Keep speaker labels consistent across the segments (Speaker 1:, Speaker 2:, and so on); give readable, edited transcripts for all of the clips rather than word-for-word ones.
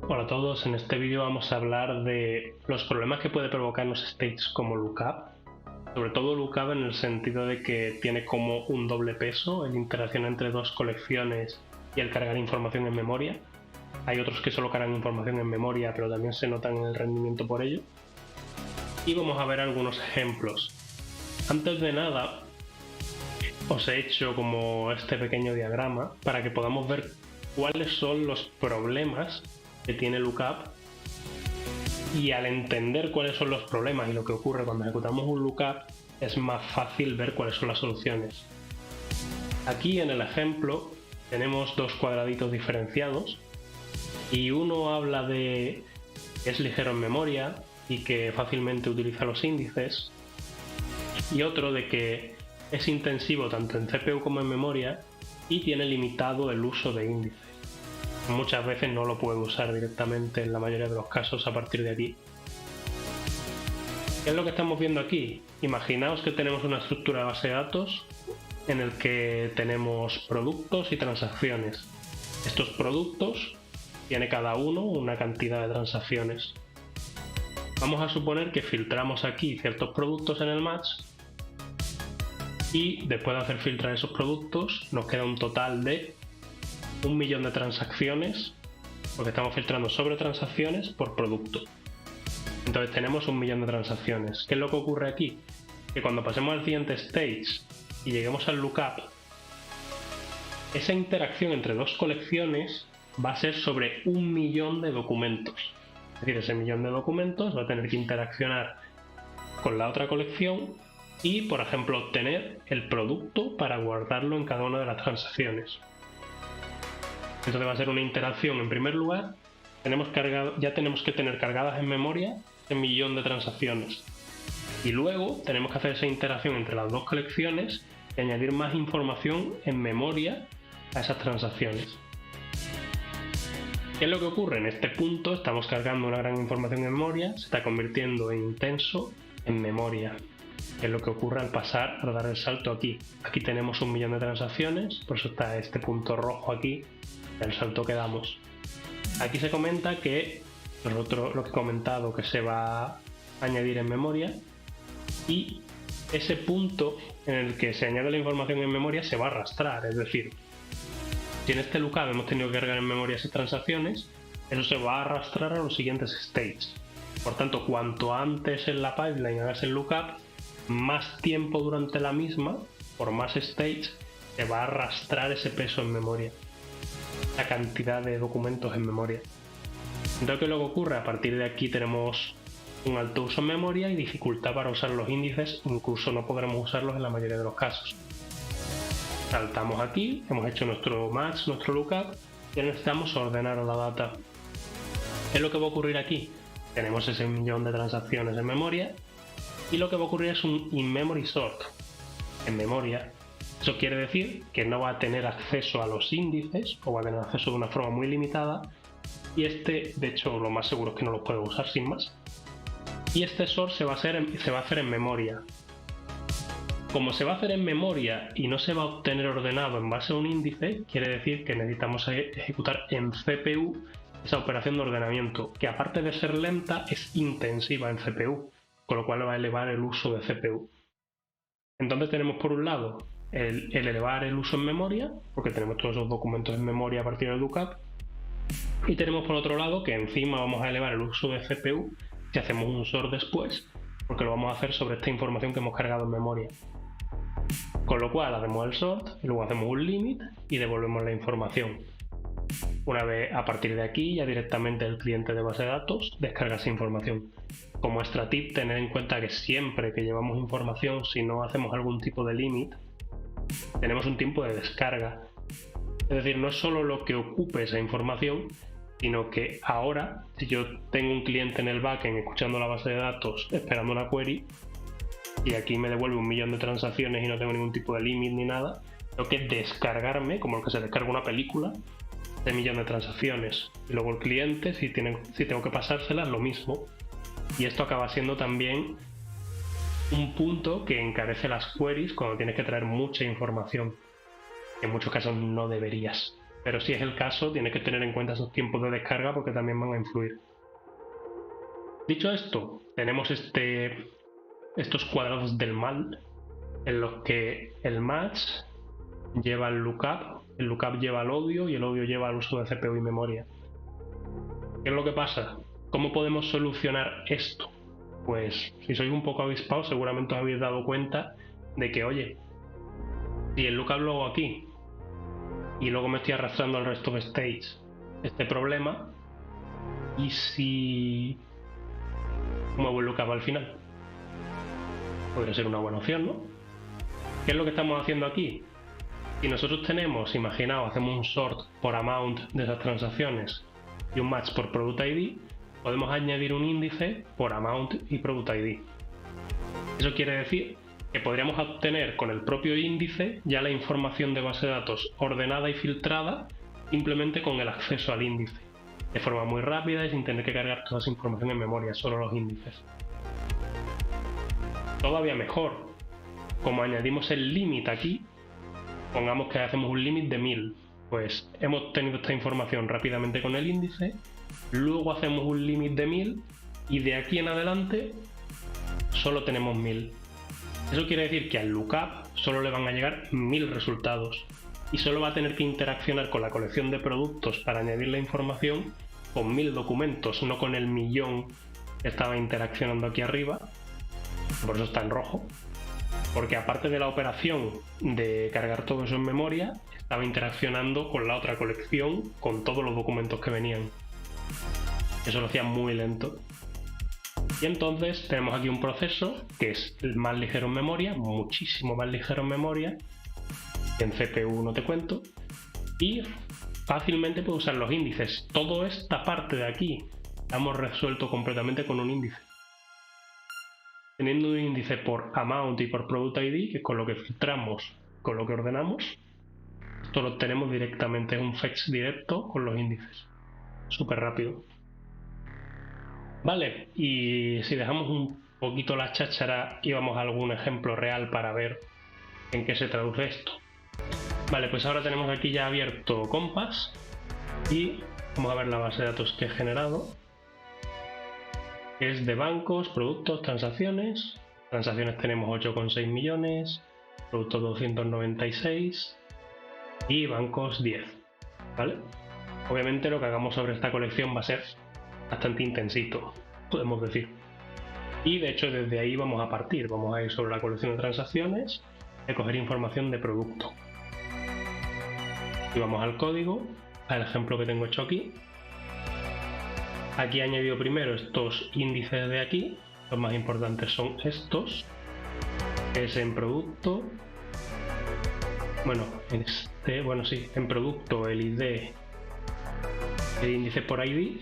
Speaker 1: Hola a todos, en este vídeo vamos a hablar de los problemas que puede provocarnos states como lookup, sobre todo lookup en el sentido de que tiene como un doble peso en interacción entre dos colecciones y el cargar información en memoria. Hay otros que solo cargan información en memoria pero también se notan en el rendimiento por ello. Y vamos a ver algunos ejemplos. Antes de nada, os he hecho como este pequeño diagrama para que podamos ver cuáles son los problemas que tiene lookup, y al entender cuáles son los problemas y lo que ocurre cuando ejecutamos un lookup es más fácil ver cuáles son las soluciones. Aquí en el ejemplo tenemos dos cuadraditos diferenciados y uno habla de que es ligero en memoria y que fácilmente utiliza los índices, y otro de que es intensivo tanto en CPU como en memoria y tiene limitado el uso de índices. Muchas veces no lo puedo usar directamente en la mayoría de los casos a partir de aquí. ¿Qué es lo que estamos viendo aquí? Imaginaos que tenemos una estructura de base de datos en el que tenemos productos y transacciones. Estos productos tiene cada uno una cantidad de transacciones. Vamos a suponer que filtramos aquí ciertos productos en el match y después de hacer filtrar esos productos nos queda un total de 1.000.000 de transacciones, porque estamos filtrando sobre transacciones por producto. Entonces tenemos 1.000.000 de transacciones. ¿Qué es lo que ocurre aquí? Que cuando pasemos al siguiente stage y lleguemos al lookup, esa interacción entre dos colecciones va a ser sobre 1.000.000 de documentos. Es decir, ese 1.000.000 de documentos va a tener que interaccionar con la otra colección y, por ejemplo, obtener el producto para guardarlo en cada una de las transacciones. Entonces va a ser una interacción. En primer lugar, ya tenemos que tener cargadas en memoria ese 1.000.000 de transacciones. Y luego tenemos que hacer esa interacción entre las dos colecciones y añadir más información en memoria a esas transacciones. ¿Qué es lo que ocurre? En este punto estamos cargando una gran información en memoria, se está convirtiendo en intenso en memoria. ¿Qué es lo que ocurre al pasar, al dar el salto aquí? Aquí tenemos 1.000.000 de transacciones, por eso está este punto rojo aquí, el salto que damos. Aquí se comenta que lo que he comentado, que se va a añadir en memoria, y ese punto en el que se añade la información en memoria se va a arrastrar. Es decir, si en este lookup hemos tenido que cargar en memoria esas transacciones, eso se va a arrastrar a los siguientes stages. Por tanto, cuanto antes en la pipeline hagas el lookup, más tiempo durante la misma, por más stages, se va a arrastrar ese peso en memoria, la cantidad de documentos en memoria. Entonces, ¿qué es lo que ocurre? A partir de aquí tenemos un alto uso en memoria y dificultad para usar los índices, incluso no podremos usarlos en la mayoría de los casos. Saltamos aquí, hemos hecho nuestro match, nuestro lookup, y necesitamos ordenar la data. ¿Qué es lo que va a ocurrir aquí? Tenemos ese 1.000.000 de transacciones en memoria y lo que va a ocurrir es un in-memory sort en memoria. Eso quiere decir que no va a tener acceso a los índices, o va a tener acceso de una forma muy limitada, y de hecho lo más seguro es que no lo puede usar sin más. Y este sort se va a hacer en memoria. Como se va a hacer en memoria y no se va a obtener ordenado en base a un índice, quiere decir que necesitamos ejecutar en CPU esa operación de ordenamiento, que aparte de ser lenta es intensiva en CPU, con lo cual va a elevar el uso de CPU. Entonces tenemos por un lado el elevar el uso en memoria, porque tenemos todos esos documentos en memoria a partir del lookup, y tenemos por otro lado que encima vamos a elevar el uso de CPU si hacemos un sort después, porque lo vamos a hacer sobre esta información que hemos cargado en memoria. Con lo cual hacemos el sort y luego hacemos un limit y devolvemos la información. Una vez a partir de aquí, ya directamente el cliente de base de datos descarga esa información. Como extra tip, tener en cuenta que siempre que llevamos información, si no hacemos algún tipo de limit, tenemos un tiempo de descarga. Es decir, no es solo lo que ocupe esa información, sino que ahora, si yo tengo un cliente en el backend escuchando la base de datos, esperando una query, y aquí me devuelve 1.000.000 de transacciones y no tengo ningún tipo de límite ni nada, tengo que descargarme, como el que se descarga una película, de 1.000.000 de transacciones. Y luego el cliente, si tengo que pasárselas, lo mismo. Y esto acaba siendo también un punto que encarece las queries cuando tienes que traer mucha información. En muchos casos no deberías, pero si es el caso, tienes que tener en cuenta esos tiempos de descarga porque también van a influir. Dicho esto, tenemos estos cuadrados del mal, en los que el match lleva el lookup lleva al odio y el odio lleva al uso de CPU y memoria. ¿Qué es lo que pasa? ¿Cómo podemos solucionar esto? Pues si sois un poco avispados seguramente os habéis dado cuenta de que, oye, si el lookup lo hago aquí y luego me estoy arrastrando al resto de stage este problema, y si muevo el lookup al final, podría ser una buena opción, ¿no? ¿Qué es lo que estamos haciendo aquí? Si nosotros tenemos, imaginaos, hacemos un sort por amount de esas transacciones y un match por product ID, podemos añadir un índice por amount y product ID. Eso quiere decir que podríamos obtener con el propio índice ya la información de base de datos ordenada y filtrada simplemente con el acceso al índice, de forma muy rápida y sin tener que cargar toda esa información en memoria, solo los índices. Todavía mejor, como añadimos el limit aquí, pongamos que hacemos un limit de 1000, pues hemos obtenido esta información rápidamente con el índice, luego hacemos un limit de 1000 y de aquí en adelante solo tenemos 1000. Eso quiere decir que al lookup solo le van a llegar 1000 resultados y solo va a tener que interaccionar con la colección de productos para añadir la información con 1000 documentos, no con el millón que estaba interaccionando aquí arriba. Por eso está en rojo, porque aparte de la operación de cargar todo eso en memoria, estaba interaccionando con la otra colección con todos los documentos que venían. Eso lo hacía muy lento. Y entonces tenemos aquí un proceso que es el más ligero en memoria, muchísimo más ligero en memoria, en CPU no te cuento, y fácilmente puede usar los índices. Toda esta parte de aquí la hemos resuelto completamente con un índice. Teniendo un índice por amount y por product ID, que es con lo que filtramos, con lo que ordenamos, esto lo obtenemos directamente, es un fetch directo con los índices. Súper rápido. Vale, y si dejamos un poquito la cháchara y vamos a algún ejemplo real para ver en qué se traduce esto. Vale, pues ahora tenemos aquí ya abierto Compass y vamos a ver la base de datos que he generado. Es de bancos, productos, transacciones. Transacciones tenemos 8,6 millones, productos 296 y bancos 10. ¿Vale? Obviamente lo que hagamos sobre esta colección va a ser bastante intensito, podemos decir. Y de hecho desde ahí vamos a partir, vamos a ir sobre la colección de transacciones y coger información de producto. Y vamos al código, al ejemplo que tengo hecho aquí. Aquí he añadido primero estos índices de aquí, los más importantes son estos, que es en producto, en producto el ID, el índice por ID,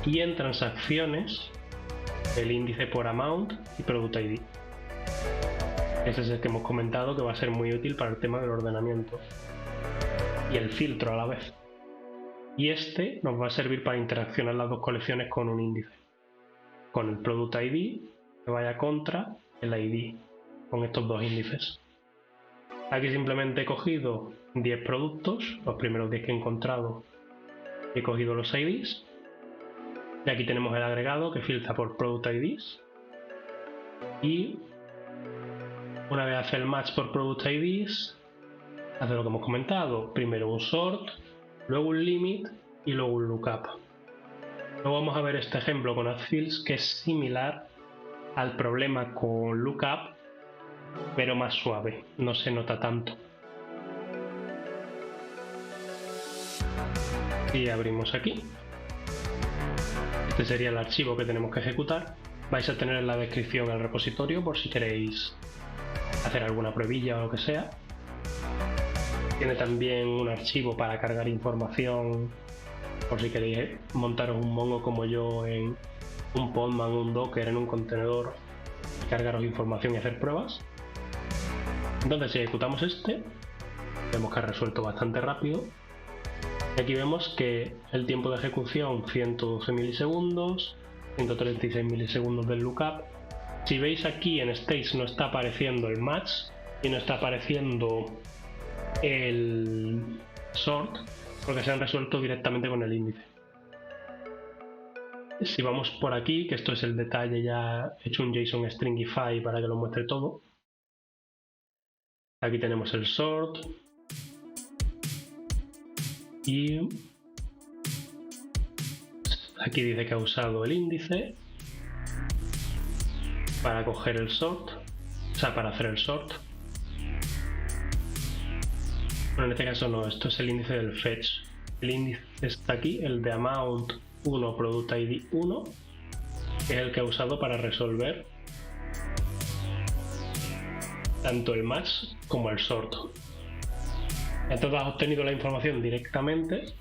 Speaker 1: y en transacciones el índice por amount y product ID. Ese es el que hemos comentado que va a ser muy útil para el tema del ordenamiento y el filtro a la vez. Y este nos va a servir para interaccionar las dos colecciones con un índice, con el product ID que vaya contra el ID, con estos dos índices. Aquí simplemente he cogido 10 productos, los primeros 10 que he encontrado, he cogido los IDs, y aquí tenemos el agregado que filtra por product IDs, y una vez hace el match por product IDs, hace lo que hemos comentado, primero un sort, luego un limit y luego un lookup. Luego vamos a ver este ejemplo con addFields que es similar al problema con lookup, pero más suave, no se nota tanto. Y abrimos aquí. Este sería el archivo que tenemos que ejecutar. Vais a tener en la descripción el repositorio por si queréis hacer alguna pruebilla o lo que sea. Tiene también un archivo para cargar información por si queréis montaros un Mongo como yo en un Podman, un Docker, en un contenedor y cargaros información y hacer pruebas. Entonces si ejecutamos vemos que ha resuelto bastante rápido. Y aquí vemos que el tiempo de ejecución 112 milisegundos, 136 milisegundos del lookup. Si veis aquí en stage no está apareciendo el match y no está apareciendo el sort, porque se han resuelto directamente con el índice. Si vamos por aquí, que esto es el detalle, ya he hecho un JSON Stringify para que lo muestre todo. Aquí tenemos el sort y aquí dice que ha usado el índice para coger el sort, o sea, para hacer el sort. Bueno, en este caso no, esto es el índice del fetch. El índice está aquí, el de amount 1 product ID 1, que es el que ha usado para resolver tanto el match como el sort. Entonces has obtenido la información directamente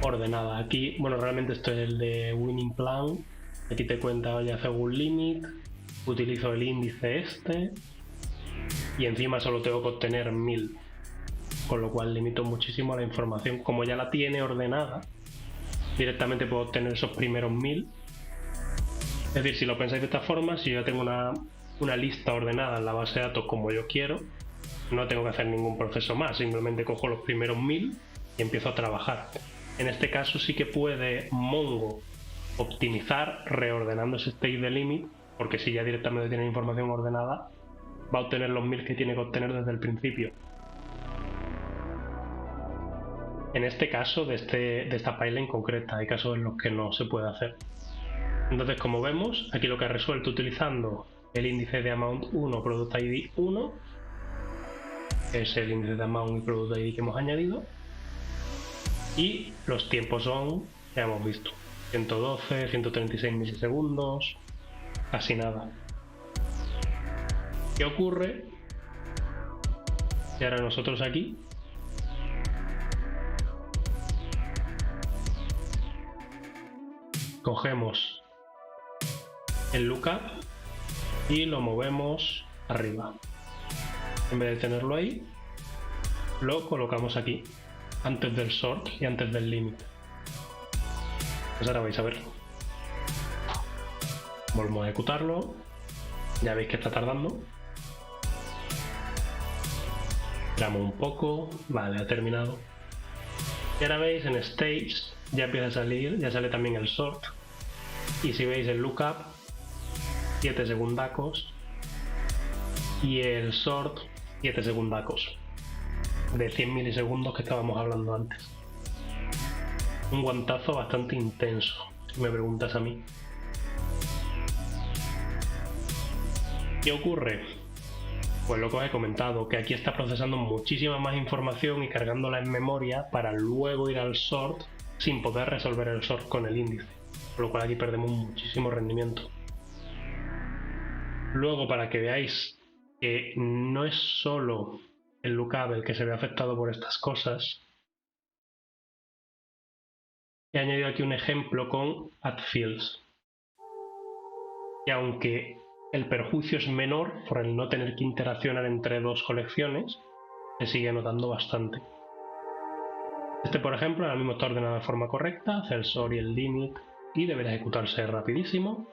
Speaker 1: ordenada. Aquí, bueno, realmente esto es el de winning plan. Aquí te cuenta, oye, según limit, utilizo el índice este y encima solo tengo que obtener 1000, con lo cual limito muchísimo la información. Como ya la tiene ordenada, directamente puedo obtener esos primeros 1000. Es decir, si lo pensáis de esta forma, si yo ya tengo una lista ordenada en la base de datos como yo quiero, no tengo que hacer ningún proceso más, simplemente cojo los primeros 1000 y empiezo a trabajar. En este caso sí que puede Mongo optimizar reordenando ese state de limit, porque si ya directamente tiene información ordenada, va a obtener los 1000 que tiene que obtener desde el principio. En este caso, de esta pipeline concreta, hay casos en los que no se puede hacer. Entonces, como vemos, aquí lo que ha resuelto utilizando el índice de amount 1 product ID 1, que es el índice de amount y product ID que hemos añadido, y los tiempos son, ya hemos visto, 112, 136 milisegundos, casi nada. ¿Qué ocurre si ahora nosotros aquí cogemos el lookup y lo movemos arriba? En vez de tenerlo ahí, lo colocamos aquí, antes del sort y antes del limit. Pues ahora vais a ver. Volvemos a ejecutarlo. Ya veis que está tardando. Esperamos un poco. Vale, ha terminado. Y ahora veis en stage ya empieza a salir, ya sale también el sort. Y si veis el lookup, 7 segundacos. Y el sort, 7 segundacos. De 100 milisegundos que estábamos hablando antes. Un guantazo bastante intenso, si me preguntas a mí. ¿Qué ocurre? Pues lo que os he comentado, que aquí está procesando muchísima más información y cargándola en memoria para luego ir al sort sin poder resolver el sort con el índice, por lo cual aquí perdemos muchísimo rendimiento. Luego, para que veáis que no es solo el lookup el que se ve afectado por estas cosas, he añadido aquí un ejemplo con addFields, que aunque el perjuicio es menor por el no tener que interaccionar entre dos colecciones, se sigue notando bastante. Este, por ejemplo, ahora mismo está ordenado de forma correcta, hace el sort y el limit y deberá ejecutarse rapidísimo.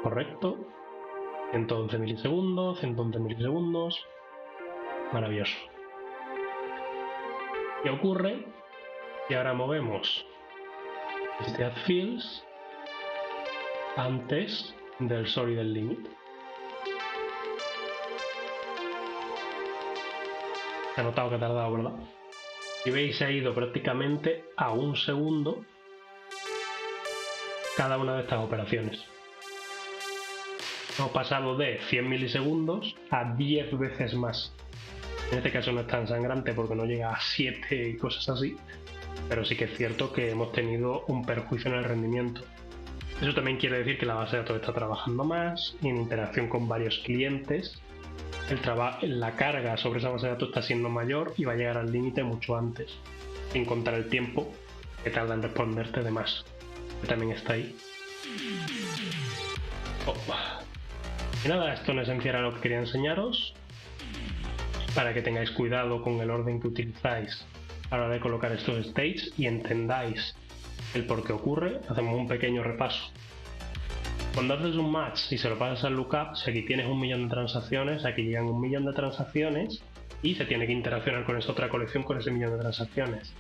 Speaker 1: Correcto. 111 milisegundos, 111 milisegundos. Maravilloso. ¿Qué ocurre? Y ahora movemos este addFields antes del sort y del limit. Se ha notado que ha tardado, ¿verdad? Y veis, se ha ido prácticamente a 1 segundo cada una de estas operaciones. Hemos pasado de 100 milisegundos a 10 veces más. En este caso no es tan sangrante porque no llega a 7 y cosas así, pero sí que es cierto que hemos tenido un perjuicio en el rendimiento. Eso también quiere decir que la base de datos está trabajando más y en interacción con varios clientes. La carga sobre esa base de datos está siendo mayor y va a llegar al límite mucho antes, sin contar el tiempo que tarda en responderte de más, que también está ahí. Y nada, esto en esencia era lo que quería enseñaros, para que tengáis cuidado con el orden que utilizáis a la hora de colocar estos states y entendáis el por qué ocurre. Hacemos un pequeño repaso Cuando haces un match y se lo pasas al lookup, si aquí tienes 1.000.000 de transacciones, aquí llegan 1.000.000 de transacciones y se tiene que interaccionar con esa otra colección con ese 1.000.000 de transacciones.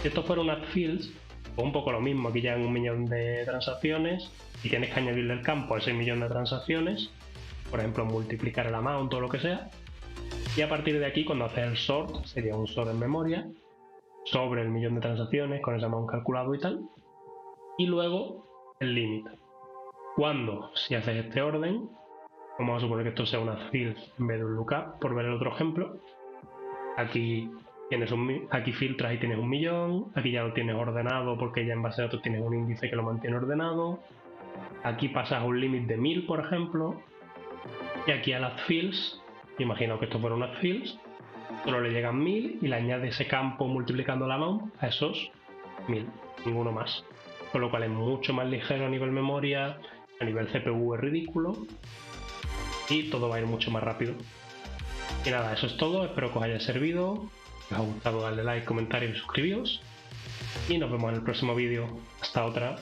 Speaker 1: Si esto fuera un add fields, pues un poco lo mismo, aquí llegan 1.000.000 de transacciones y tienes que añadirle el campo a ese 1.000.000 de transacciones, por ejemplo multiplicar el amount o lo que sea, y a partir de aquí cuando haces el sort, sería un sort en memoria, sobre el 1.000.000 de transacciones con ese amount calculado y tal, y luego el limit. Cuando, si haces este orden, vamos a suponer que esto sea un add fields en vez de un lookup, por ver el otro ejemplo, aquí filtras y tienes 1.000.000, aquí ya lo tienes ordenado porque ya en base de datos tienes un índice que lo mantiene ordenado, aquí pasas a un límite de 1.000 por ejemplo, y aquí al add fields, imagino que esto fuera un add fields, solo le llegan 1.000 y le añade ese campo multiplicando el amount a esos 1.000, ninguno más, con lo cual es mucho más ligero a nivel memoria, a nivel CPU es ridículo y todo va a ir mucho más rápido. Y nada, eso es todo, espero que os haya servido, si os ha gustado darle like, comentario y suscribiros, y nos vemos en el próximo vídeo. Hasta otra.